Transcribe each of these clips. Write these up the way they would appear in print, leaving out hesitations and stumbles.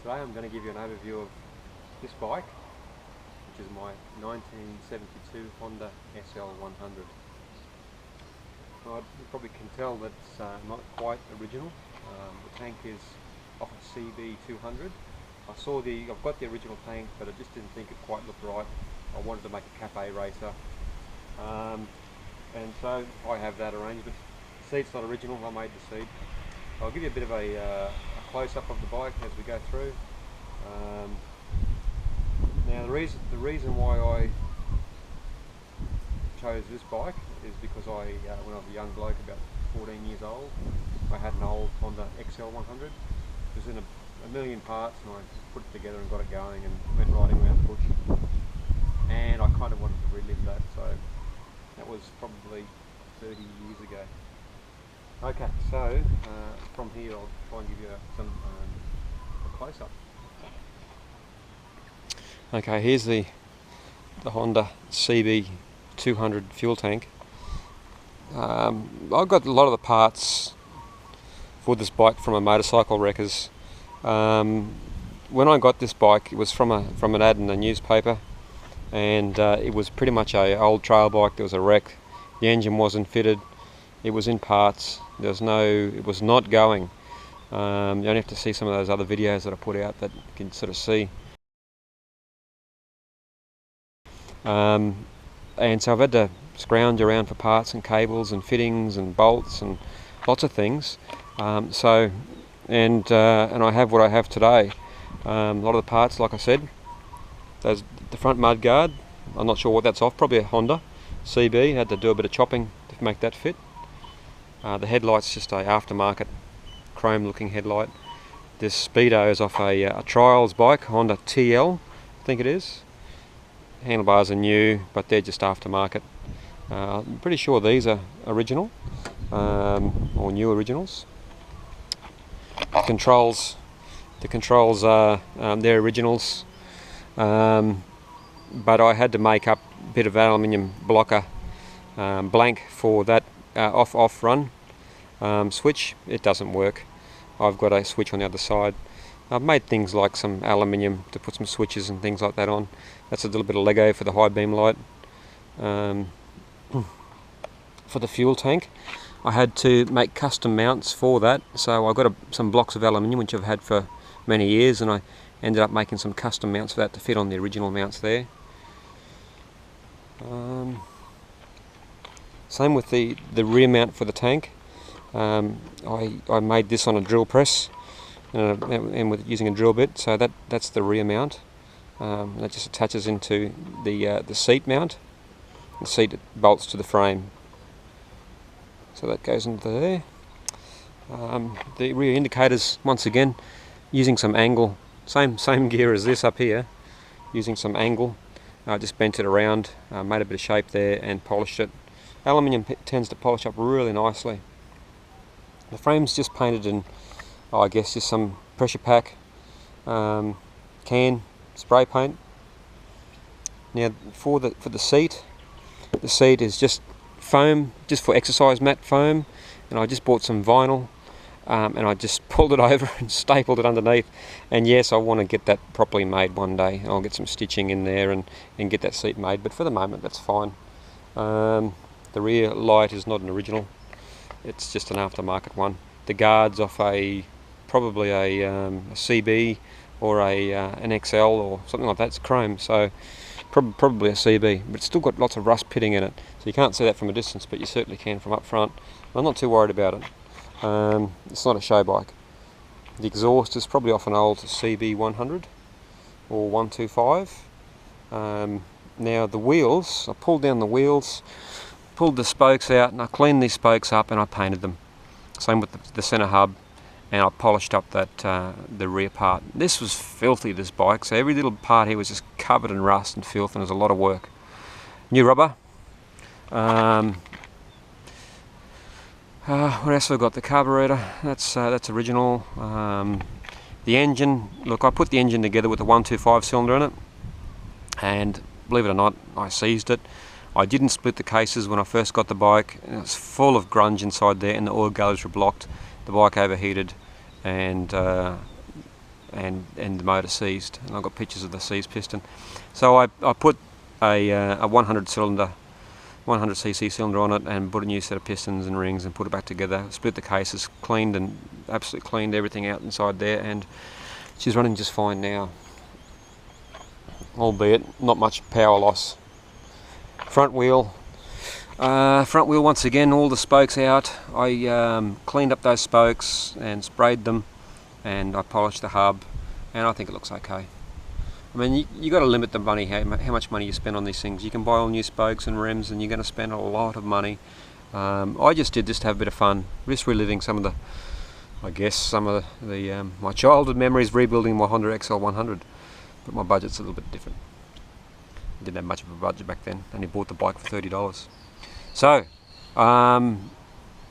Today I'm going to give you an overview of this bike, which is my 1972 Honda SL100. Well, you probably can tell that it's not quite original. The tank is off a CB200. I've got the original tank, but I just didn't think it quite looked right. I wanted to make a Cafe racer, and so I have that arrangement. The seat's not original, I made the seat. I'll give you a bit of a close-up of the bike as we go through. Now the reason why I chose this bike is because when I was a young bloke, about 14 years old, I had an old Honda XL100. It was in a million parts, and I put it together and got it going and went riding around the bush. And I kind of wanted to relive that, so that was probably 30 years ago. Okay, so from here I'll try and give you a close-up. Okay, here's the Honda CB200 fuel tank. I've got a lot of the parts for this bike from a Motorcycle Wreckers. When I got this bike, it was from an ad in the newspaper, and it was pretty much an old trail bike. There was a wreck, the engine wasn't fitted, it was in parts, it was not going. You only have to see some of those other videos that I put out that you can sort of see. And so I've had to scrounge around for parts and cables and fittings and bolts and lots of things. And I have what I have today. A lot of the parts, like I said, the front mud guard, I'm not sure what that's off, probably a Honda CB. Had to do a bit of chopping to make that fit. The headlight's just a aftermarket chrome looking headlight. This speedo is off a trials bike, Honda TL, I think it is. Handlebars are new, but they're just aftermarket. I'm pretty sure these are original, or new originals. The controls are they're originals, but I had to make up a bit of aluminium blocker blank for that off run switch. It doesn't work. I've got a switch on the other side. I've made things like some aluminium to put some switches and things like that on. That's a little bit of Lego for the high beam light. For the fuel tank, I had to make custom mounts for that, so I got some blocks of aluminium which I've had for many years, and I ended up making some custom mounts for that to fit on the original mounts there. Same with the rear mount for the tank. I made this on a drill press and with using a drill bit, so that's the rear mount. That just attaches into the seat mount. The seat bolts to the frame, so that goes into there. The rear indicators, once again, using some angle, same gear as this up here, using some angle. I just bent it around, made a bit of shape there and polished it. Aluminium tends to polish up really nicely. The frame's just painted in, I guess, just some pressure pack can spray paint. Now for the seat is just foam, just for exercise mat foam, and I just bought some vinyl, and I just pulled it over and stapled it underneath. And yes, I want to get that properly made one day. I'll get some stitching in there and get that seat made, but for the moment that's fine. The rear light is not an original, it's just an aftermarket one. The guard's off probably a CB or an XL or something like that. It's chrome, so probably a CB, but it's still got lots of rust pitting in it, so you can't see that from a distance, but you certainly can from up front. I'm not too worried about it. It's not a show bike. The exhaust is probably off an old CB100 or 125. Now the wheels, I pulled down the wheels, pulled the spokes out, and I cleaned these spokes up and I painted them. Same with the centre hub, and I polished up the rear part. This was filthy, this bike, so every little part here was just covered in rust and filth, and it was a lot of work. New rubber. What else have I got? The carburetor, that's original. The engine, look, I put the engine together with a 125 cylinder in it, and believe it or not, I seized it. I didn't split the cases when I first got the bike, and it's full of grunge inside there, and the oil gauges were blocked. The bike overheated, and and the motor seized, and I've got pictures of the seized piston. So I put a 100cc cylinder on it and put a new set of pistons and rings and put it back together, split the cases, cleaned and absolutely cleaned everything out inside there, and she's running just fine now, albeit not much power loss. Front wheel once again, all the spokes out. I cleaned up those spokes and sprayed them, and I polished the hub, and I think it looks okay. I mean, you got to limit the money, how much money you spend on these things. You can buy all new spokes and rims, and you're going to spend a lot of money. I just did this to have a bit of fun, just reliving some of the, my childhood memories, rebuilding my Honda XL100. But my budget's a little bit different. I didn't have much of a budget back then, and he bought the bike for $30. So,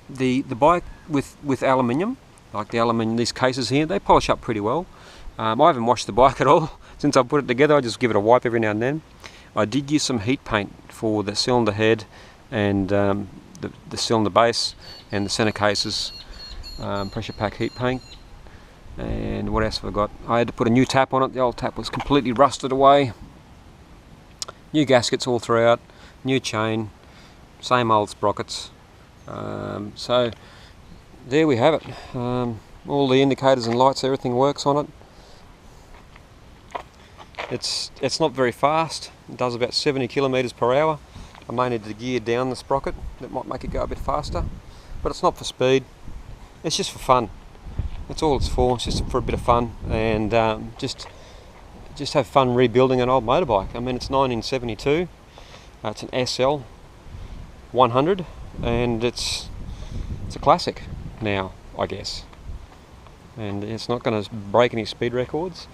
the bike with aluminium, like the aluminium, these cases here, they polish up pretty well. I haven't washed the bike at all since I put it together. I just give it a wipe every now and then. I did use some heat paint for the cylinder head and the cylinder base and the center cases, pressure pack heat paint. And what else have I got? I had to put a new tap on it. The old tap was completely rusted away. New gaskets all throughout, new chain, same old sprockets. So there we have it. All the indicators and lights, everything works on it. It's not very fast. It does about 70 kilometers per hour. I may need to gear down the sprocket. That might make it go a bit faster, but it's not for speed. It's just for fun. That's all it's for. It's just for a bit of fun, and just have fun rebuilding an old motorbike. I mean, it's 1972. It's an SL 100, and it's a classic now, I guess. And it's not going to break any speed records.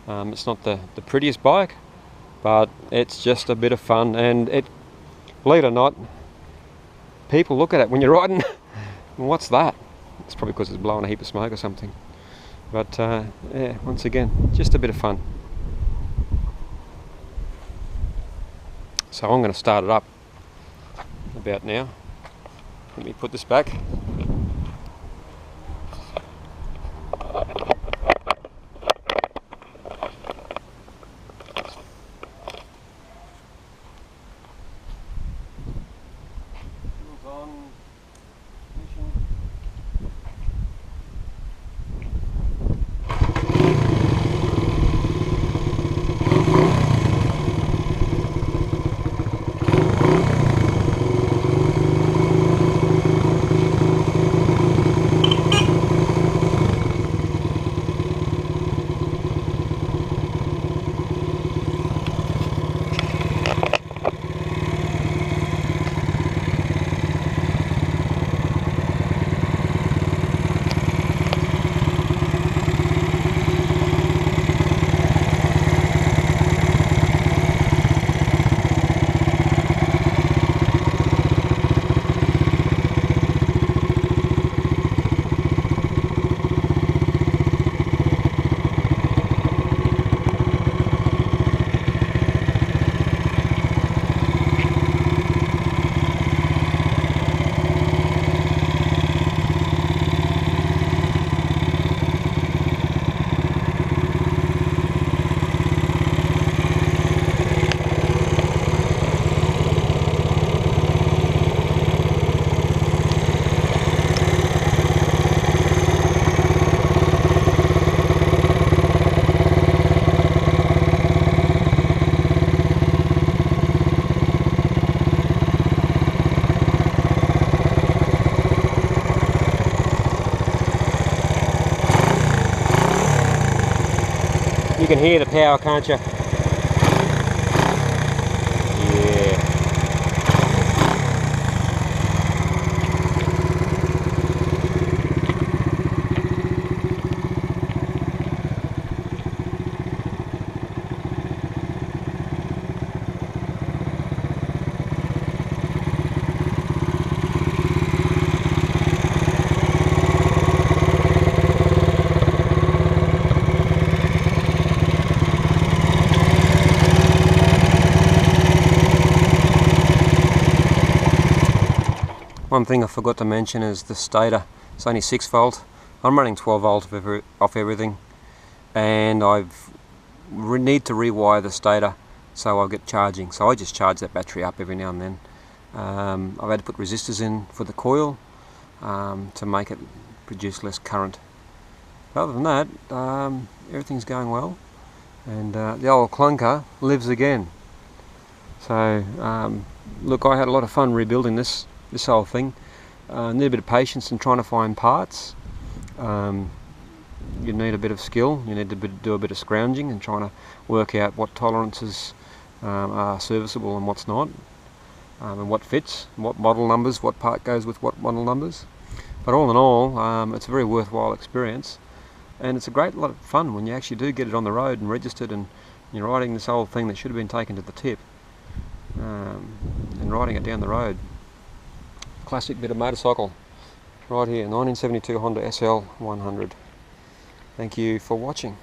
It's not the prettiest bike, but it's just a bit of fun. And it, believe it or not, people look at it when you're riding. What's that? It's probably because it's blowing a heap of smoke or something. But yeah, once again, just a bit of fun. So I'm going to start it up about now. Let me put this back. You can hear the power, can't you? Yeah. One thing I forgot to mention is the stator. It's only 6 volt. I'm running 12 volt off everything. and need to rewire the stator so I'll get charging. So I just charge that battery up every now and then. I've had to put resistors in for the coil to make it produce less current. But other than that, everything's going well, and the old clunker lives again. So look, I had a lot of fun rebuilding this whole thing. Need a bit of patience in trying to find parts. You need a bit of skill. You need to do a bit of scrounging and trying to work out what tolerances are serviceable and what's not, and what fits, what model numbers, what part goes with what model numbers. But all in all, it's a very worthwhile experience, and it's a great lot of fun when you actually do get it on the road and registered, and you're riding this old thing that should have been taken to the tip, and riding it down the road. Classic bit of motorcycle right here, 1972 Honda SL 100. Thank you for watching.